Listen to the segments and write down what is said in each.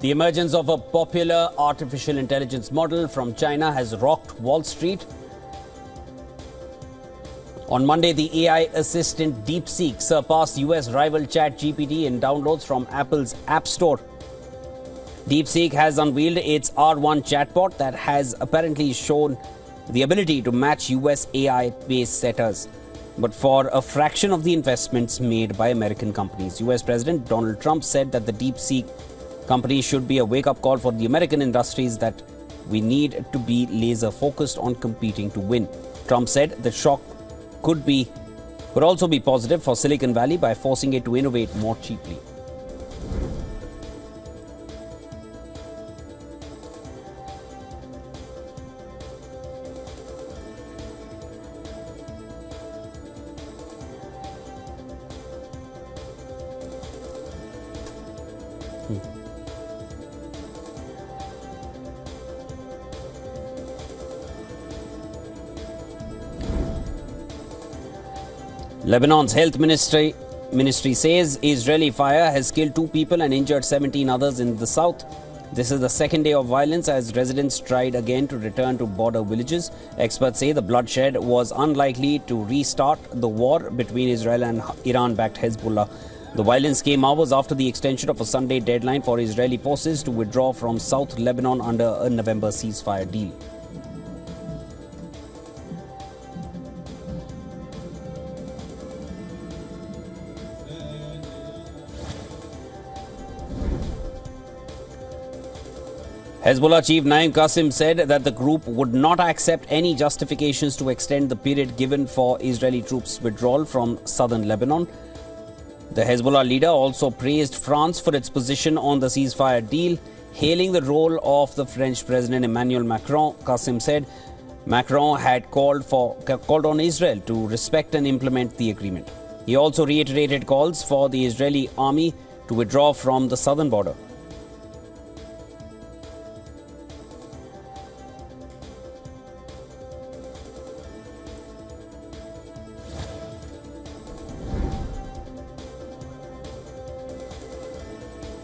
The emergence of a popular artificial intelligence model from China has rocked Wall Street. On Monday, the AI assistant DeepSeek surpassed US rival ChatGPT in downloads from Apple's App Store. DeepSeek has unveiled its R1 chatbot that has apparently shown the ability to match US AI pace setters, but for a fraction of the investments made by American companies. US President Donald Trump said that the DeepSeek company should be a wake-up call for the American industries that we need to be laser-focused on competing to win. Trump said the shock could also be positive for Silicon Valley by forcing it to innovate more cheaply. Lebanon's health ministry says Israeli fire has killed 2 people and injured 17 others in the south. This is the second day of violence as residents tried again to return to border villages. Experts say the bloodshed was unlikely to restart the war between Israel and Iran-backed Hezbollah. The violence came hours after the extension of a Sunday deadline for Israeli forces to withdraw from South Lebanon under a November ceasefire deal. Hezbollah chief Naim Qasim said that the group would not accept any justifications to extend the period given for Israeli troops' withdrawal from southern Lebanon. The Hezbollah leader also praised France for its position on the ceasefire deal, hailing the role of the French President Emmanuel Macron. Qasim said Macron had called on Israel to respect and implement the agreement. He also reiterated calls for the Israeli army to withdraw from the southern border.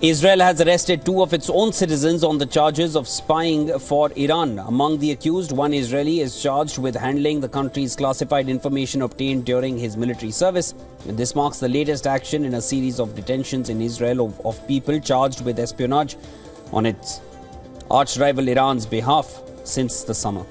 Israel has arrested 2 of its own citizens on the charges of spying for Iran. Among the accused, one Israeli is charged with handling the country's classified information obtained during his military service. This marks the latest action in a series of detentions in Israel of people charged with espionage on its arch-rival Iran's behalf since the summer.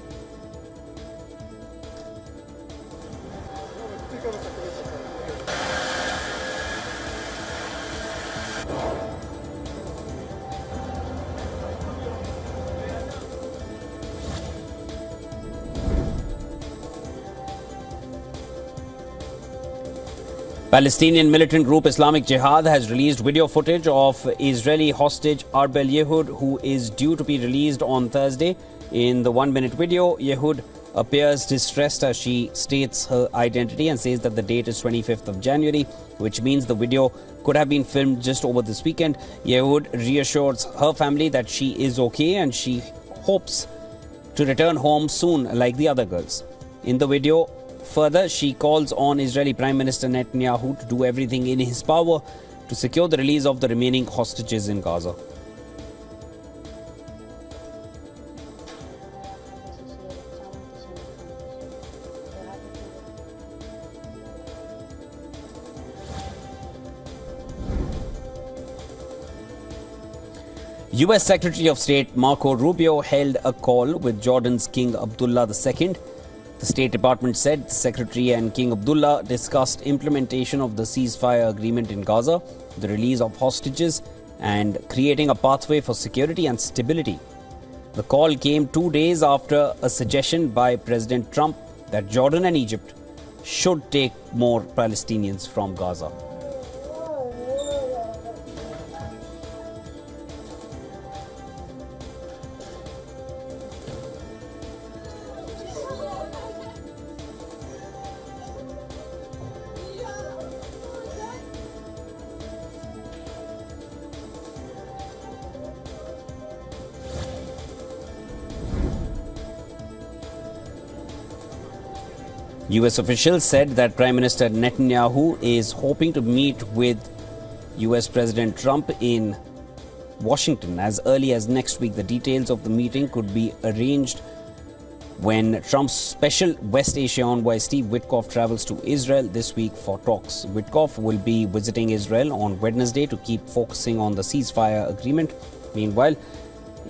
Palestinian militant group Islamic Jihad has released video footage of Israeli hostage Arbel Yehud, who is due to be released on Thursday. In the 1-minute video, Yehud appears distressed as she states her identity and says that the date is 25th of January, which means the video could have been filmed just over this weekend. Yehud reassures her family that she is okay and she hopes to return home soon like the other girls. In the video, further, she calls on Israeli Prime Minister Netanyahu to do everything in his power to secure the release of the remaining hostages in Gaza. US Secretary of State Marco Rubio held a call with Jordan's King Abdullah II. The State Department said the Secretary and King Abdullah discussed implementation of the ceasefire agreement in Gaza, the release of hostages, and creating a pathway for security and stability. The call came 2 days after a suggestion by President Trump that Jordan and Egypt should take more Palestinians from Gaza. US officials said that Prime Minister Netanyahu is hoping to meet with US President Trump in Washington as early as next week. The details of the meeting could be arranged when Trump's special West Asia envoy Steve Witkoff travels to Israel this week for talks. Witkoff will be visiting Israel on Wednesday to keep focusing on the ceasefire agreement. Meanwhile,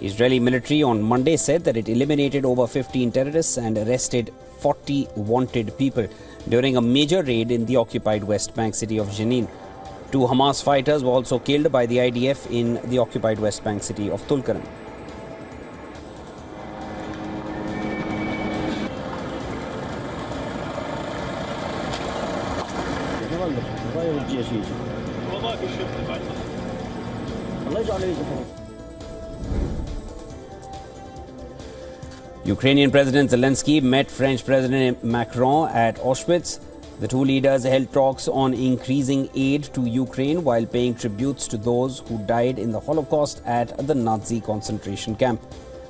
Israeli military on Monday said that it eliminated over 15 terrorists and arrested 40 wanted people during a major raid in the occupied West Bank city of Jenin. 2 Hamas fighters were also killed by the IDF in the occupied West Bank city of Tulkarem. Ukrainian President Zelensky met French President Macron at Auschwitz. The two leaders held talks on increasing aid to Ukraine while paying tributes to those who died in the Holocaust at the Nazi concentration camp.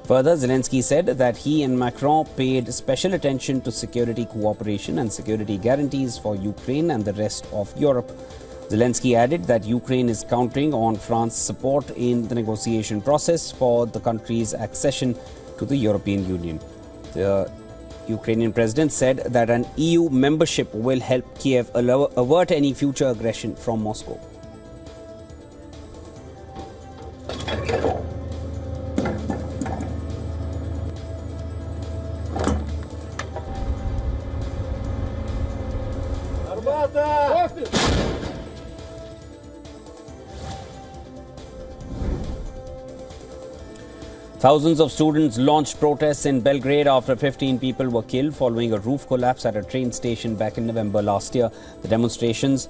Further, Zelensky said that he and Macron paid special attention to security cooperation and security guarantees for Ukraine and the rest of Europe. Zelensky added that Ukraine is counting on France's support in the negotiation process for the country's accession to the European Union. The Ukrainian president said that an EU membership will help Kiev avert any future aggression from Moscow. Thousands of students launched protests in Belgrade after 15 people were killed following a roof collapse at a train station back in November last year. The demonstrations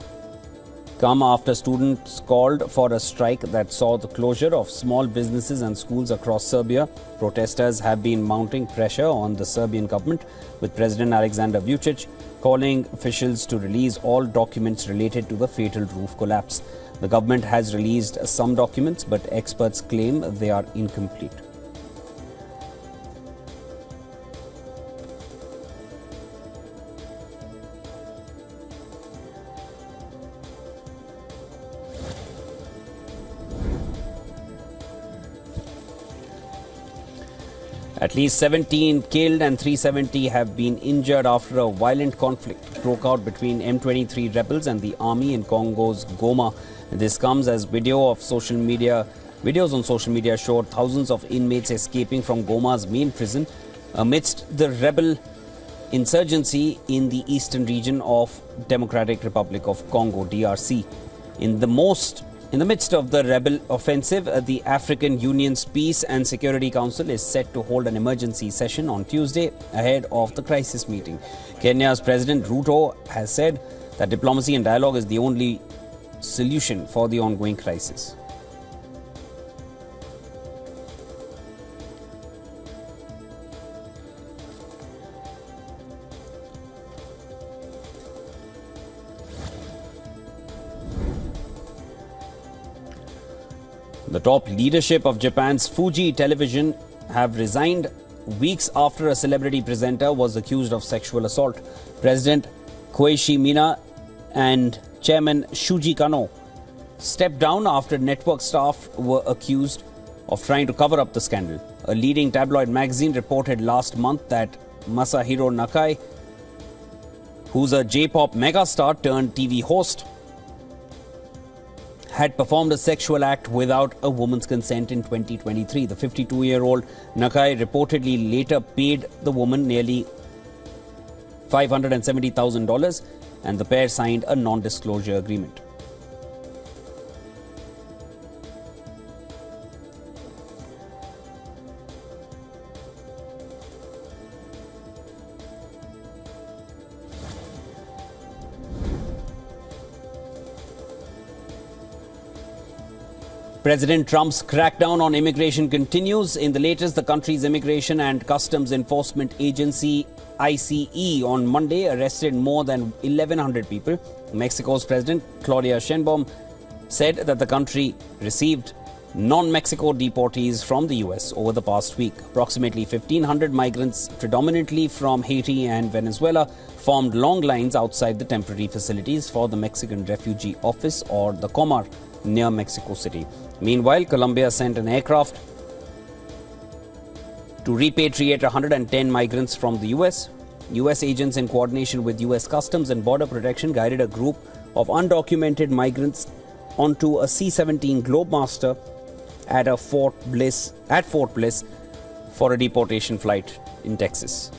come after students called for a strike that saw the closure of small businesses and schools across Serbia. Protesters have been mounting pressure on the Serbian government, with President Alexander Vučić calling officials to release all documents related to the fatal roof collapse. The government has released some documents, but experts claim they are incomplete. At least 17 killed and 370 have been injured after a violent conflict broke out between M23 rebels and the army in Congo's Goma. This comes as videos on social media showed thousands of inmates escaping from Goma's main prison amidst the rebel insurgency in the eastern region of Democratic Republic of Congo, DRC. In the midst of the rebel offensive, the African Union's Peace and Security Council is set to hold an emergency session on Tuesday ahead of the crisis meeting. Kenya's President Ruto has said that diplomacy and dialogue is the only solution for the ongoing crisis. The top leadership of Japan's Fuji Television have resigned weeks after a celebrity presenter was accused of sexual assault. President Koichi Mina and Chairman Shuji Kano stepped down after network staff were accused of trying to cover up the scandal. A leading tabloid magazine reported last month that Masahiro Nakai, who's a J-pop megastar turned TV host, had performed a sexual act without a woman's consent in 2023. The 52-year-old Nakai reportedly later paid the woman nearly $570,000 and the pair signed a non-disclosure agreement. President Trump's crackdown on immigration continues. In the latest, the country's Immigration and Customs Enforcement Agency, ICE, on Monday arrested more than 1,100 people. Mexico's President Claudia Sheinbaum said that the country received non-Mexico deportees from the US over the past week. Approximately 1,500 migrants, predominantly from Haiti and Venezuela, formed long lines outside the temporary facilities for the Mexican Refugee Office, or the COMAR. near Mexico City. Meanwhile, Colombia sent an aircraft to repatriate 110 migrants from the US. US agents, in coordination with US Customs and Border Protection, guided a group of undocumented migrants onto a C-17 Globemaster at Fort Bliss for a deportation flight in Texas.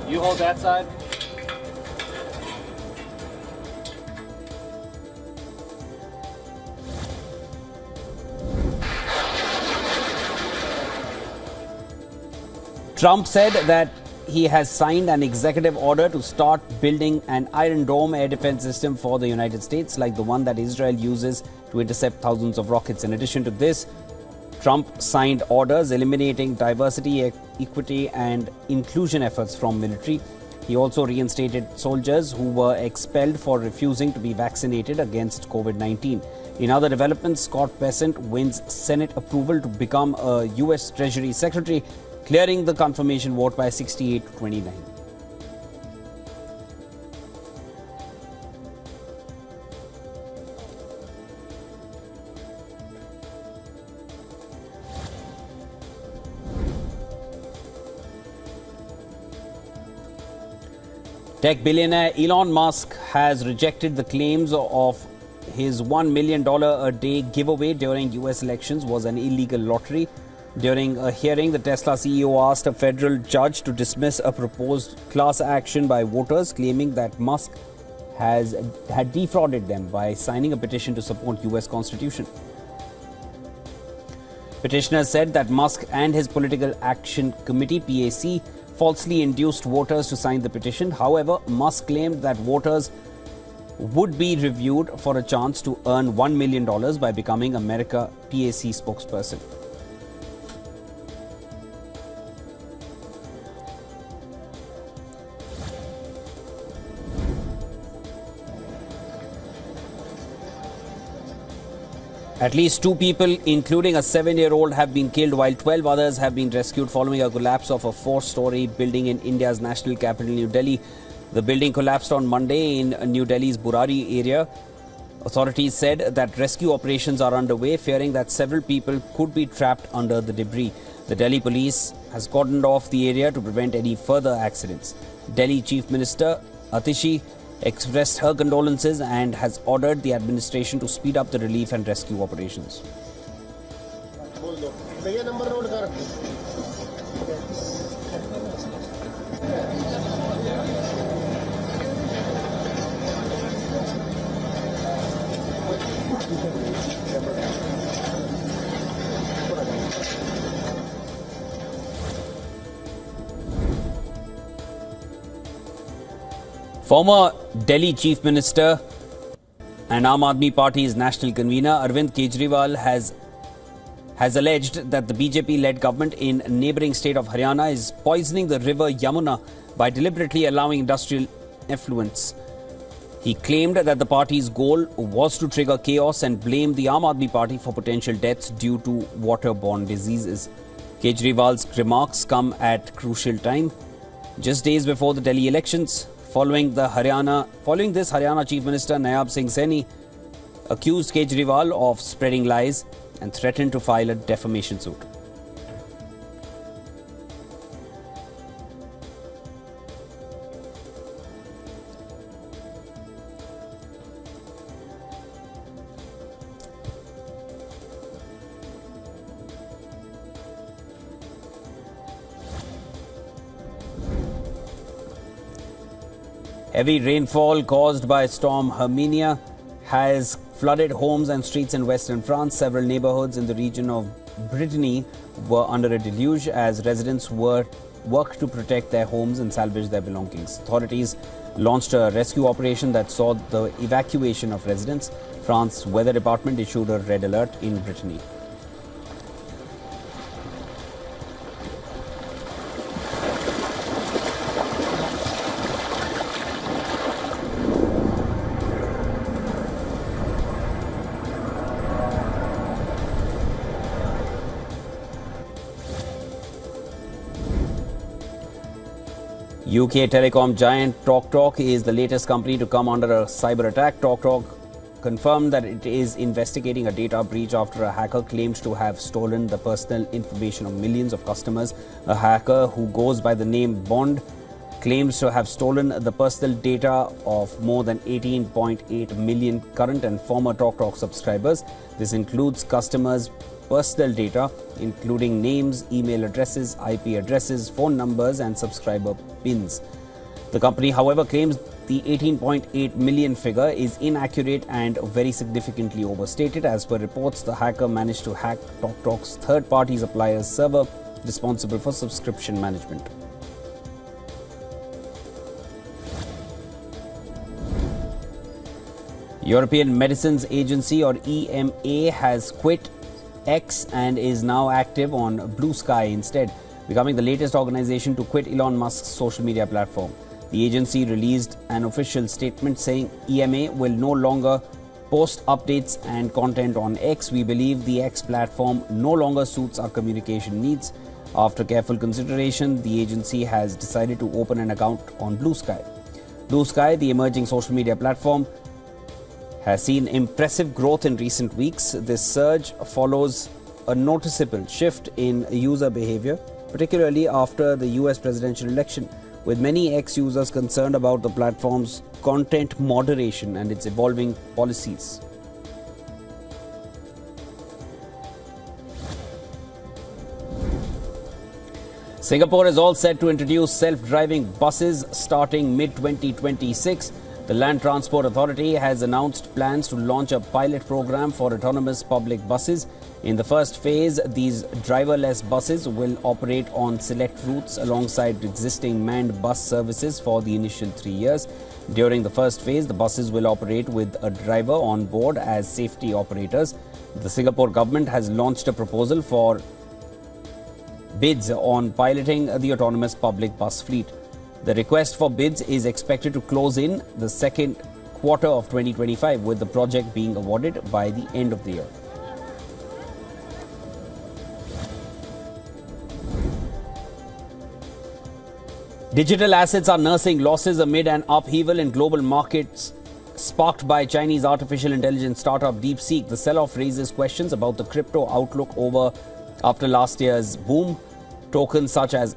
You hold that side. Trump said that he has signed an executive order to start building an Iron Dome air defense system for the United States, like the one that Israel uses to intercept thousands of rockets. In addition to this, Trump signed orders eliminating diversity, equity and inclusion efforts from military. He also reinstated soldiers who were expelled for refusing to be vaccinated against COVID-19. In other developments, Scott Bessent wins Senate approval to become a U.S. Treasury Secretary, clearing the confirmation vote by 68 to 29. Tech billionaire Elon Musk has rejected the claims of his $1 million a day giveaway during US elections was an illegal lottery. During a hearing, the Tesla CEO asked a federal judge to dismiss a proposed class action by voters, claiming that Musk had defrauded them by signing a petition to support US Constitution. Petitioners said that Musk and his Political Action Committee (PAC) falsely induced voters to sign the petition. However, Musk claimed that voters would be reviewed for a chance to earn $1 million by becoming America PAC spokesperson. At least 2 people, including a 7-year-old, have been killed, while 12 others have been rescued following a collapse of a 4-story building in India's national capital, New Delhi. The building collapsed on Monday in New Delhi's Burari area. Authorities said that rescue operations are underway, fearing that several people could be trapped under the debris. The Delhi police has cordoned off the area to prevent any further accidents. Delhi Chief Minister Atishi expressed her condolences and has ordered the administration to speed up the relief and rescue operations. Former Delhi Chief Minister and Aam Aadmi Party's national convener Arvind Kejriwal has alleged that the BJP-led government in neighbouring state of Haryana is poisoning the river Yamuna by deliberately allowing industrial effluents. He claimed that the party's goal was to trigger chaos and blamed the Aam Aadmi Party for potential deaths due to waterborne diseases. Kejriwal's remarks come at crucial time, just days before the Delhi elections. Following this, Haryana Chief Minister Nayab Singh Saini accused Kejriwal of spreading lies and threatened to file a defamation suit. Heavy rainfall caused by Storm Hermine has flooded homes and streets in western France. Several neighborhoods in the region of Brittany were under a deluge as residents worked to protect their homes and salvage their belongings. Authorities launched a rescue operation that saw the evacuation of residents. France's weather department issued a red alert in Brittany. UK telecom giant TalkTalk is the latest company to come under a cyber attack. TalkTalk confirmed that it is investigating a data breach after a hacker claimed to have stolen the personal information of millions of customers. A hacker who goes by the name Bond claims to have stolen the personal data of more than 18.8 million current and former TalkTalk subscribers. This includes customers' personal data, including names, email addresses, IP addresses, phone numbers, and subscriber pins. The company, however, claims the 18.8 million figure is inaccurate and very significantly overstated. As per reports, the hacker managed to hack TalkTalk's third-party supplier's server responsible for subscription management. European Medicines Agency, or EMA, has quit X and is now active on Blue Sky instead, becoming the latest organization to quit Elon Musk's social media platform. The agency released an official statement saying EMA will no longer post updates and content on X. We believe the X platform no longer suits our communication needs. After careful consideration, the agency has decided to open an account on Blue Sky. Blue Sky, the emerging social media platform, has seen impressive growth in recent weeks. This surge follows a noticeable shift in user behavior, particularly after the US presidential election, with many X-users concerned about the platform's content moderation and its evolving policies. Singapore is all set to introduce self-driving buses starting mid-2026. The Land Transport Authority has announced plans to launch a pilot program for autonomous public buses. In the first phase, these driverless buses will operate on select routes alongside existing manned bus services for the initial 3 years. During the first phase, the buses will operate with a driver on board as safety operators. The Singapore government has launched a proposal for bids on piloting the autonomous public bus fleet. The request for bids is expected to close in the second quarter of 2025, with the project being awarded by the end of the year. Digital assets are nursing losses amid an upheaval in global markets sparked by Chinese artificial intelligence startup DeepSeek. The sell-off raises questions about the crypto outlook after last year's boom. Tokens such as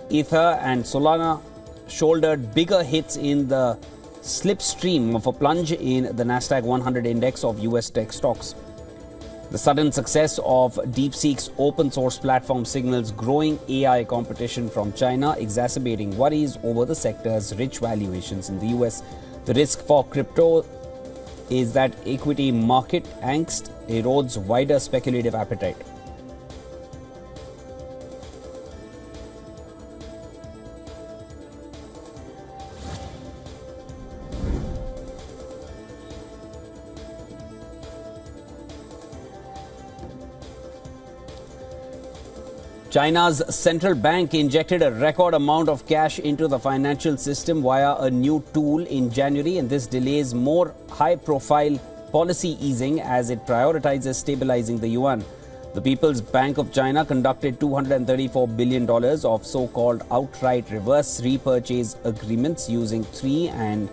Ether and Solana shouldered bigger hits in the slipstream of a plunge in the Nasdaq 100 index of US tech stocks. The sudden success of DeepSeek's open source platform signals growing AI competition from China, exacerbating worries over the sector's rich valuations in the US. The risk for crypto is that equity market angst erodes wider speculative appetite. China's central bank injected a record amount of cash into the financial system via a new tool in January, and this delays more high-profile policy easing as it prioritizes stabilizing the yuan. The People's Bank of China conducted $234 billion of so-called outright reverse repurchase agreements using 3- and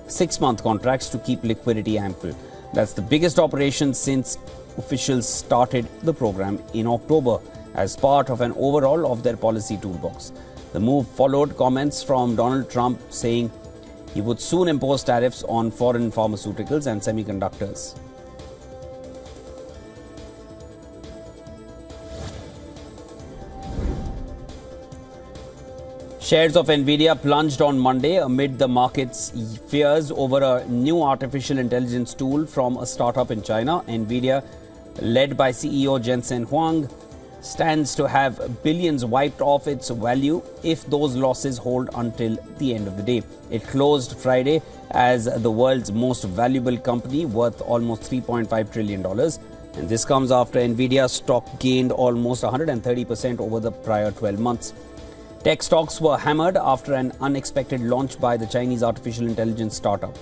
6-month contracts to keep liquidity ample. That's the biggest operation since officials started the program in October, as part of an overhaul of their policy toolbox. The move followed comments from Donald Trump saying he would soon impose tariffs on foreign pharmaceuticals and semiconductors. Shares of Nvidia plunged on Monday amid the market's fears over a new artificial intelligence tool from a startup in China. Nvidia, led by CEO Jensen Huang, stands to have billions wiped off its value if those losses hold until the end of the day. It closed Friday as the world's most valuable company, worth almost $3.5 trillion. And this comes after Nvidia's stock gained almost 130% over the prior 12 months. Tech stocks were hammered after an unexpected launch by the Chinese artificial intelligence startup.